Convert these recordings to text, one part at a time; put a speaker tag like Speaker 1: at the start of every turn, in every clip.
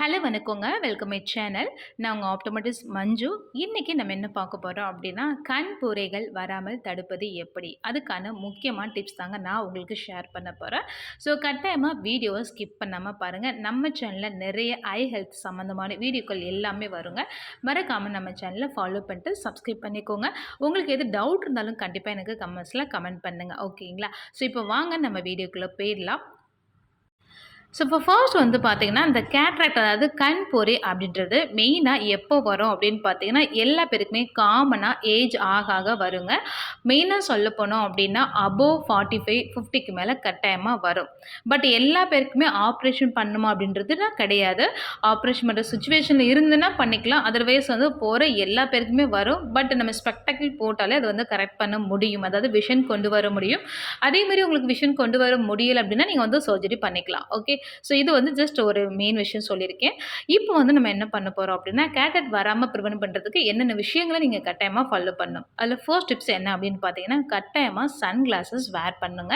Speaker 1: Hello வணக்கங்க. Welcome my channel. நான் உங்க ஆப்டோமெட்ரிஸ்ட் மஞ்சு. இன்னைக்கு நம்ம என்ன பார்க்க போறோம் அப்படின்னா, கண் புரைகள் வராமல் தடுப்பது எப்படி? அதுக்கான முக்கியமான டிப்ஸ் தாங்க நான் உங்களுக்கு ஷேர் பண்ண போறேன். ஸோ கட்டாயமா வீடியோவ ஸ்கிப் பண்ணாம பாருங்க. நம்ம சேனல்ல நிறைய ஐ ஹெல்த் சம்மந்தமான வீடியோக்கள் எல்லாமே வருங்க. மறக்காம நம்ம சேனல ஃபாலோ பண்ணிட்டு சப்ஸ்கிரைப் பண்ணிக்கோங்க. உங்களுக்கு எது டவுட் இருந்தாலும் கண்டிப்பா எனக்கு கமெண்ட்ஸ்ல கமெண்ட் பண்ணுங்க. ஓகேங்களா? ஸோ இப்போ வாங்க நம்ம வீடியோக்குள்ள போயிடலாம். ஸோ இப்போ ஃபர்ஸ்ட் வந்து பார்த்தீங்கன்னா, இந்த கேட்ராக்ட் அதாவது கண் பொறி அப்படின்றது மெயினாக எப்போ வரும் அப்படின்னு பார்த்தீங்கன்னா, எல்லா பேருக்குமே காமனாக ஏஜ் ஆக ஆக வருங்க. மெயினாக சொல்லப்போனோம் அப்படின்னா, அபோவ் 45, 50க்கு மேலே கட்டாயமாக வரும். பட் எல்லா பேருக்குமே ஆப்ரேஷன் பண்ணணுமா அப்படின்றதுலாம் கிடையாது. ஆப்ரேஷன் பண்ணுற சுச்சுவேஷனில் இருந்துன்னா பண்ணிக்கலாம். அதர்வைஸ் வந்து போகிற எல்லா பேருக்குமே வரும். பட் நம்ம ஸ்பெக்டக்கிள் போட்டாலே அது வந்து கரெக்ட் பண்ண முடியும். அதாவது விஷன் கொண்டு வர முடியும். அதேமாரி உங்களுக்கு விஷன் கொண்டு வர முடியல அப்படின்னா, நீங்கள் வந்து சர்ஜரி பண்ணிக்கலாம். ஓகே. ஸோ இது வந்து ஜஸ்ட் ஒரு மெயின் விஷயம் சொல்லியிருக்கேன். இப்போ வந்து நம்ம என்ன பண்ண போறோம் அப்படின்னா, கேட்ராக்ட் வராம பிரிவென்ட் பண்றதுக்கு என்னென்ன விஷயங்கள நீங்க கட்டாயமா ஃபாலோ பண்ணணும். அதில ஃபர்ஸ்ட் டிப்ஸ் என்ன அப்படின்னு பார்த்தீங்கன்னா, கட்டாயமா சன் கிளாஸஸ் வேர் பண்ணுங்க.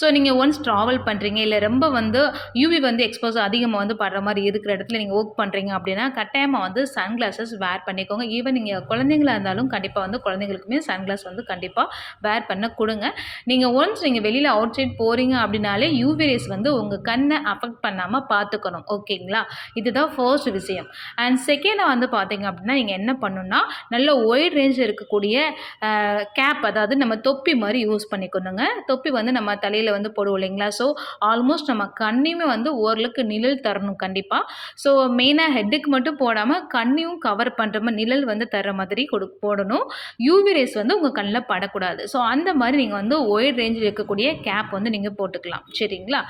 Speaker 1: ஸோ நீங்க ஒன்ஸ் ட்ராவல் பண்றீங்க, இல்ல ரொம்ப வந்து யூவி வந்து எக்ஸ்போஸ் அதிகமா வந்து படுற மாரி இருக்கிற இடத்துல நீங்க வொர்க் பண்றீங்க அப்படின்னா, கட்டாயமா வந்து சன் கிளாஸஸ் வேர் பண்ணிக்கோங்க. ஈவன் நீங்க குழந்தைங்களா இருந்தாலும் கண்டிப்பா வந்து குழந்தைங்களுக்குமே சன் கிளாஸ் வந்து கண்டிப்பா வேர் பண்ண குடுங்க. நீங்க ஒன்ஸ் நீங்க வெளியில அவுட் சைட் போறீங்க அப்படின்னாலே யூவி ரேஸ் வந்து உங்க கண்ண அஃபெக்ட் பண்ணாம பார்த்துக்கணும். ஓகேங்களா? இதுதான் ஃபர்ஸ்ட் விஷயம். அண்ட் செகண்டா வந்து பார்த்தீங்க அப்படின்னா, நீங்க என்ன பண்ணணும்னா, நல்ல ஒய்ட் ரேஞ்ச் இருக்கக்கூடிய கேப் அதாவது நம்ம தொப்பி மாரி யூஸ் பண்ணிக்கணுங்க. தொப்பி வந்து நம்ம தலையில வந்து போடுவோம் இல்லைங்களா? ஸோ ஆல்மோஸ்ட் நம்ம கண்ணையுமே வந்து ஓரளவுக்கு நிழல் தரணும் கண்டிப்பா. ஸோ மெயினா ஹெட்டுக்கு மட்டும் போடாம கண்ணையும் கவர் பண்ற மாரி நிழல் வந்து தர மாதிரி போடணும். யூவி ரேஸ் வந்து உங்க கண்ல படக்கூடாது. ஸோ அந்த மாரி நீங்க வந்து ஒய்ட் ரேஞ்சில் இருக்கக்கூடிய கேப் வந்து நீங்க போட்டுக்கலாம். சரிங்களா?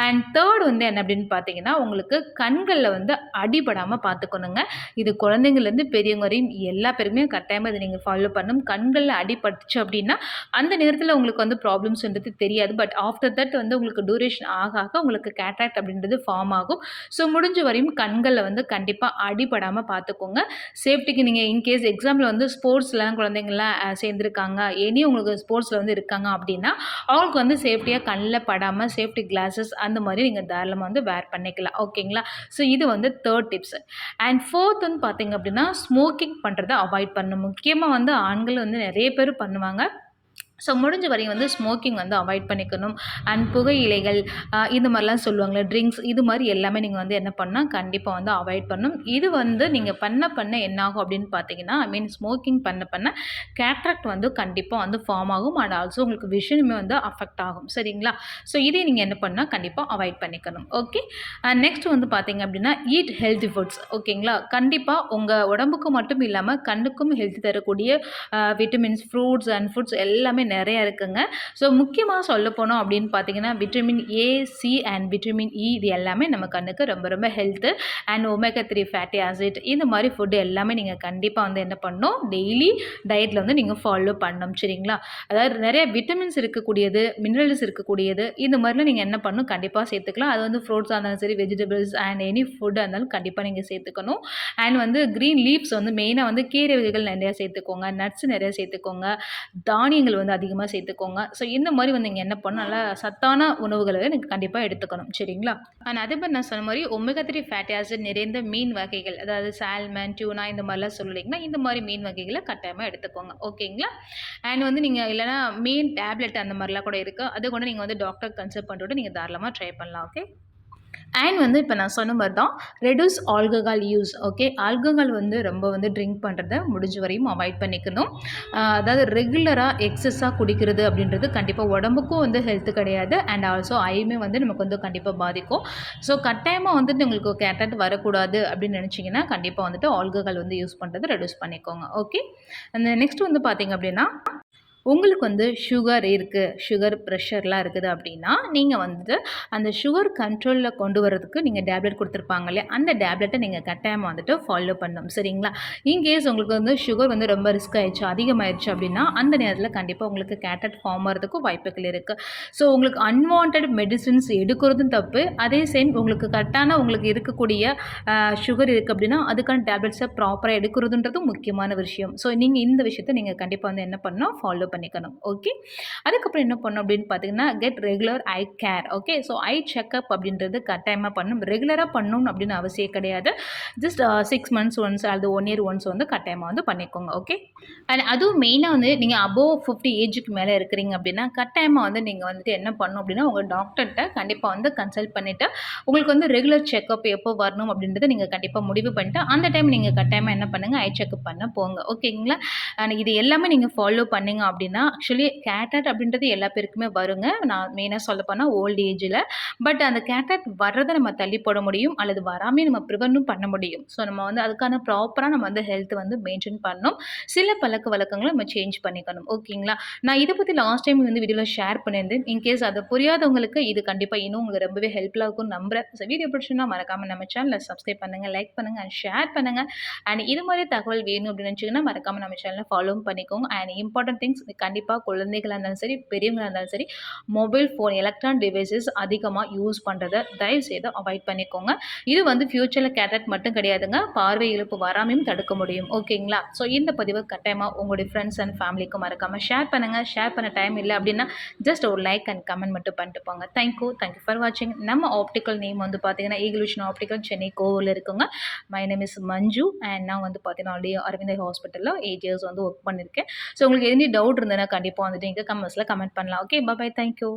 Speaker 1: அண்ட் தேர்ட் வந்து என்ன அப்படின்னு பார்த்தீங்கன்னா, உங்களுக்கு கண்கள்ல வந்து அடிபடாம பார்த்துக்கணுங்க. இது குழந்தைங்கள்லேருந்து பெரியவங்க வரையும் எல்லா பேருமே கட்டாயமா இத நீங்க ஃபாலோ பண்ணணும். கண்கள்ல அடிபட்டுச்சு அப்படின்னா, அந்த நேரத்தில உங்களுக்கு வந்து ப்ராப்ளம்ஸ்ன்றது தெரியாது. பட் ஆஃப்டர் தட் வந்து உங்களுக்கு டியூரேஷன் ஆக ஆக உங்களுக்கு கேட்ராக்ட் அப்படின்றது ஃபார்ம் ஆகும். ஸோ முடிஞ்ச வரையும் கண்கள்ல வந்து கண்டிப்பா அடிபடாம பார்த்துக்கோங்க. சேஃப்டிக்கு நீங்க இன்கேஸ் எக்ஸாம்பிள் வந்து ஸ்போர்ட்ஸ்லாம் குழந்தைங்கலாம் சேர்ந்திருக்காங்க. எனி உங்களுக்கு ஸ்போர்ட்ஸ்ல வந்து இருக்காங்க அப்படின்னா, அவங்களுக்கு வந்து சேஃப்டியா கண்ல படாம சேஃப்டி கிளாஸஸ் அந்த மாரி நீங்க தாராளமா வந்து வேர் பண்ணிக்கலாம். ஓகேங்களா? ஸோ இது வந்து தேர்ட் டிப்ஸ். அண்ட் ஃபோர்த் வந்து பார்த்தீங்க அப்படின்னா, ஸ்மோக்கிங் பண்றத அவாய்ட் பண்ணணும். முக்கியமா வந்து ஆண்கள் வந்து நெறைய பேர் பண்ணுவாங்க. ஸோ முடிஞ்ச வரையும் வந்து ஸ்மோக்கிங் வந்து அவாய்ட் பண்ணிக்கணும். அண்ட் புகையிலைகள் இந்த மாதிரிலாம் சொல்லுவாங்கள்ல ட்ரிங்க்ஸ் இது மாதிரி எல்லாமே நீங்கள் வந்து என்ன பண்ணால் கண்டிப்பாக வந்து அவாய்ட் பண்ணணும். இது வந்து நீங்கள் பண்ண என்னாகும் அப்படின்னு பார்த்தீங்கன்னா, ஐ மீன் ஸ்மோக்கிங் பண்ண கேட்ராக்ட் வந்து கண்டிப்பாக வந்து ஃபார்ம் ஆகும். அண்ட் ஆல்சோ உங்களுக்கு விஷனுமே வந்து அஃபெக்ட் ஆகும். சரிங்களா? ஸோ இதே நீங்கள் என்ன பண்ணால் கண்டிப்பாக அவாய்ட் பண்ணிக்கணும். ஓகே. நெக்ஸ்ட் வந்து பார்த்தீங்க அப்படின்னா, ஈட் ஹெல்தி ஃபுட்ஸ். ஓகேங்களா? கண்டிப்பாக உங்கள் உடம்புக்கு மட்டும் இல்லாமல் கண்ணுக்கும் ஹெல்த் தரக்கூடிய விட்டமின்ஸ், ஃப்ரூட்ஸ் அண்ட் ஃபுட்ஸ் எல்லாமே நிறையா இருக்குங்க. ஸோ முக்கியமாக சொல்லப்போனோம் அப்படின்னு பார்த்தீங்கன்னா, vitamin A, C and vitamin E இது எல்லாமே நம்ம கண்ணுக்கு ரொம்ப ரொம்ப health. And omega 3 fatty acid இந்த மாதிரி ஃபுட்டு எல்லாமே நீங்கள் கண்டிப்பாக வந்து என்ன பண்ணணும், டெய்லி டயட்டில் வந்து நீங்கள் ஃபாலோ பண்ணணும். சரிங்களா? அதாவது நிறைய விட்டமின்ஸ் இருக்கக்கூடியது, மினரல்ஸ் இருக்கக்கூடியது இந்த மாதிரிலாம் நீங்கள் என்ன பண்ணணும் கண்டிப்பாக சேர்த்துக்கலாம். அது வந்து ஃப்ரூட்ஸாக இருந்தாலும் சரி, வெஜிடபிள்ஸ் அண்ட் எனி ஃபுட்டாக இருந்தாலும் கண்டிப்பாக நீங்கள் சேர்த்துக்கணும். அண்ட் வந்து க்ரீன் லீவ்ஸ் வந்து மெயினாக வந்து கீரை வகைகள் நிறையா சேர்த்துக்கோங்க, நட்ஸ் நிறையா சேர்த்துக்கோங்க, தானியங்கள் வந்து அதிகமாக சேர்த்துக்கோங்க. ஸோ இந்த மாதிரி வந்து நீங்கள் என்ன பண்ணணும், நல்லா சத்தான உணவுகளை நீங்கள் கண்டிப்பாக எடுத்துக்கணும். சரிங்களா? அண்ட் அதே மாதிரி நான் சொன்ன மாதிரி ஒமேகா 3 ஃபேட்டி ஆசிட் நிறைந்த மீன் வகைகள் அதாவது சால்மன், டியூனா இந்த மாதிரிலாம் சொல்லிங்கன்னா இந்த மாதிரி மீன் வகைகளை கட்டாயமாக எடுத்துக்கோங்க. ஓகேங்களா? அண்ட் வந்து நீங்கள் இல்லைனா மீன் டேப்லெட் அந்த மாதிரிலாம் கூட இருக்குது. அது கூட நீங்கள் வந்து டாக்டர் கன்சல்ட் பண்ணிட்டு நீங்கள் தாராளமாக ட்ரை பண்ணலாம். ஓகே. அண்ட் வந்து இப்போ நான் சொன்ன மாதிரி தான் reduce alcohol use. Okay. Alcohol வந்து ரொம்ப வந்து ட்ரிங்க் பண்ணுறத முடிஞ்ச வரையும் அவாய்ட் பண்ணிக்கணும். அதாவது ரெகுலராக எக்ஸஸாக குடிக்கிறது அப்படின்றது கண்டிப்பாக உடம்புக்கும் வந்து ஹெல்த்து கிடையாது. அண்ட் ஆல்சோ ஐயுமே வந்து நமக்கு வந்து கண்டிப்பாக பாதிக்கும். ஸோ கட்டாயமாக வந்துட்டு உங்களுக்கு கேட்ராக்ட் வரக்கூடாது அப்படின்னு நினச்சிங்கன்னா கண்டிப்பாக வந்துட்டு ஆல்கஹால் வந்து யூஸ் பண்ணுறது ரெடியூஸ் பண்ணிக்கோங்க. ஓகே. அந்த நெக்ஸ்ட் வந்து பார்த்தீங்க அப்படின்னா, உங்களுக்கு வந்து சுகர் இருக்குது, சுகர் ப்ரெஷர்லாம் இருக்குது அப்படின்னா, நீங்கள் வந்துட்டு அந்த சுகர் கண்ட்ரோலில் கொண்டு வரதுக்கு நீங்கள் டேப்லெட் கொடுத்துருப்பாங்க இல்லையா, அந்த டேப்லெட்டை நீங்கள் கட்டாயமாக வந்துட்டு ஃபாலோ பண்ணணும். சரிங்களா? இன்கேஸ் உங்களுக்கு வந்து சுகர் வந்து ரொம்ப ரிஸ்க் ஆயிடுச்சு, அதிகமாகிடுச்சு அப்படின்னா, அந்த நேரத்தில் கண்டிப்பாக உங்களுக்கு கேட்ராக்ட் ஃபார்ம் ஆகிறதுக்கும் வாய்ப்புகள் இருக்குது. ஸோ உங்களுக்கு அன்வான்ட் மெடிசின்ஸ் எடுக்கிறதும் தப்பு. அதே சேம் உங்களுக்கு கரெக்டான உங்களுக்கு இருக்கக்கூடிய சுகர் இருக்குது அப்படின்னா, அதுக்கான டேப்லெட்ஸை ப்ராப்பராக எடுக்கிறதுன்றதும் முக்கியமான விஷயம். ஸோ நீங்கள் இந்த விஷயத்தை நீங்கள் கண்டிப்பாக வந்து என்ன பண்ணணும், ஃபாலோ பண்ணிக்கணும். ஓகே. அதுக்கப்புறம் என்ன பண்ணணும் அப்படின்னு பார்த்தீங்கன்னா, get regular I care. Okay. So I checkup அப்படின்றது கட்டாயமா பண்ணணும். ரெகுலரா பண்ணணும்னு அப்படின்னு அவசியம் கிடையாது. ஜஸ்ட் 6 மந்த்ஸ் ஒன்ஸ் அல்லது 1 இயர் ஒன்ஸ் வந்து கட்டாயமா வந்து பண்ணிக்கோங்க. ஓகே. அண்ட் அதுவும் மெயினா வந்து நீங்க அபோவ் 50 ஏஜுக்கு மேல இருக்கிறீங்க அப்படின்னா, கட்டாயமா வந்து நீங்க வந்துட்டு என்ன பண்ணணும் அப்படின்னா, உங்க டாக்டர்ட்ட கண்டிப்பா வந்து கன்சல்ட் பண்ணிட்டு, உங்களுக்கு வந்து ரெகுலர் செக்கப் எப்போ வரணும் அப்படின்றத நீங்க கண்டிப்பா முடிவு பண்ணிட்டு, அந்த டைம் நீங்க கட்டாயமா என்ன பண்ணுங்க, ஐ செக்கப் பண்ண போங்க. ஓகேங்களா? அண்ட் இது எல்லாமே நீங்க ஃபாலோ பண்ணீங்க அப்படின்னா, ஆக்சுவலி கேட்ராக்ட் அப்படின்றது எல்லா பேருக்குமே வருங்க. நான் மெயினா சொல்லப்போனா ஓல்ட் ஏஜ்ல. பட் அந்த கேட்ராக்ட் வர்றத நம்ம தள்ளி போட முடியும். அல்லது வராமயே நம்ம ப்ரிவென்ட்டும் பண்ண முடியும். ஸோ நம்ம வந்து அதுக்கான ப்ராப்பரா நம்ம வந்து ஹெல்த் வந்து மெயின்டெயின் பண்ணணும். சில பழக்கவழக்கங்கள நம்ம சேஞ்ச் பண்ணிக்கணும். ஓகேங்களா? நான் இத பத்தி லாஸ்ட் டைம் வந்து வீடியோல ஷேர் பண்ணியிருந்தேன். இன்கேஸ் அது புரியாதவங்களுக்கு இது கண்டிப்பா இன்னும் உங்களுக்கு ரொம்பவே ஹெல்ப்ஃபுல்லா இருக்கும்னு நம்புறேன். ஸோ வீடியோ பிடிச்சிருந்தா மறக்காம நம்ம சேனல சப்ஸ்கிரைப் பண்ணுங்க, லைக் பண்ணுங்க அண்ட் ஷேர் பண்ணுங்க. அண்ட் இது மாரி தகவல் வேணும் அப்படின்னு நினைச்சீங்கன்னா, மறக்காம நம்ம சேனல ஃபாலோவும் பண்ணிக்கோங்க. அண்ட் இம்பார்ட்டன்ட் திங்ஸ் கண்டிப்பா குழந்தைகளா இருந்தாலும் சரி, பெரியவங்களா இருந்தாலும் சரி, மொபைல் ஃபோன், எலக்ட்ரானிக் டிவைசஸ் அதிகமா யூஸ் பண்றத தயவு செய்து அவாய்ட் பண்ணிக்கோங்க. இது வந்து ஃபியூச்சர்ல கேட்ராக்ட் மட்டும் கிடையாதுங்க. பார்வை இழப்பு வராமையும் தடுக்க முடியும். ஓகேங்களா? ஸோ இந்த பதிவு கட்டாயமா உங்களுடைய ஃப்ரெண்ட்ஸ் அண்ட் ஃபேமிலிக்கு மறக்காம ஷேர் பண்ணுங்க. ஷேர் பண்ண டைம் இல்ல அப்படின்னா, ஜஸ்ட் ஒரு லைக் அண்ட் கமெண்ட் மட்டும் பண்ணிட்டு போங்க. தேங்க் யூ ஃபார் வாட்சிங். நம்ம ஆப்டிக்கல் நேம் வந்து பார்த்தீங்கன்னா, ஈகிள் விஷன் ஆப்டிக்கல் சென்னை கோவில்ல இருக்குங்க. My name is Manju and நான் வந்து பார்த்தீங்கன்னா, ஆல்ரெடி அரவிந்தர் ஹாஸ்பிட்டல்ல 8 இயர்ஸ் வந்து ஒர்க் பண்ணியிருக்கேன். ஸோ உங்களுக்கு எனி டவுட் இருந்ததுன்னா கண்டிப்பா வந்துட்டு நீங்க கமெண்ட்ஸ்ல கமெண்ட் பண்ணலாம். ஓகே. பாய். Thank you.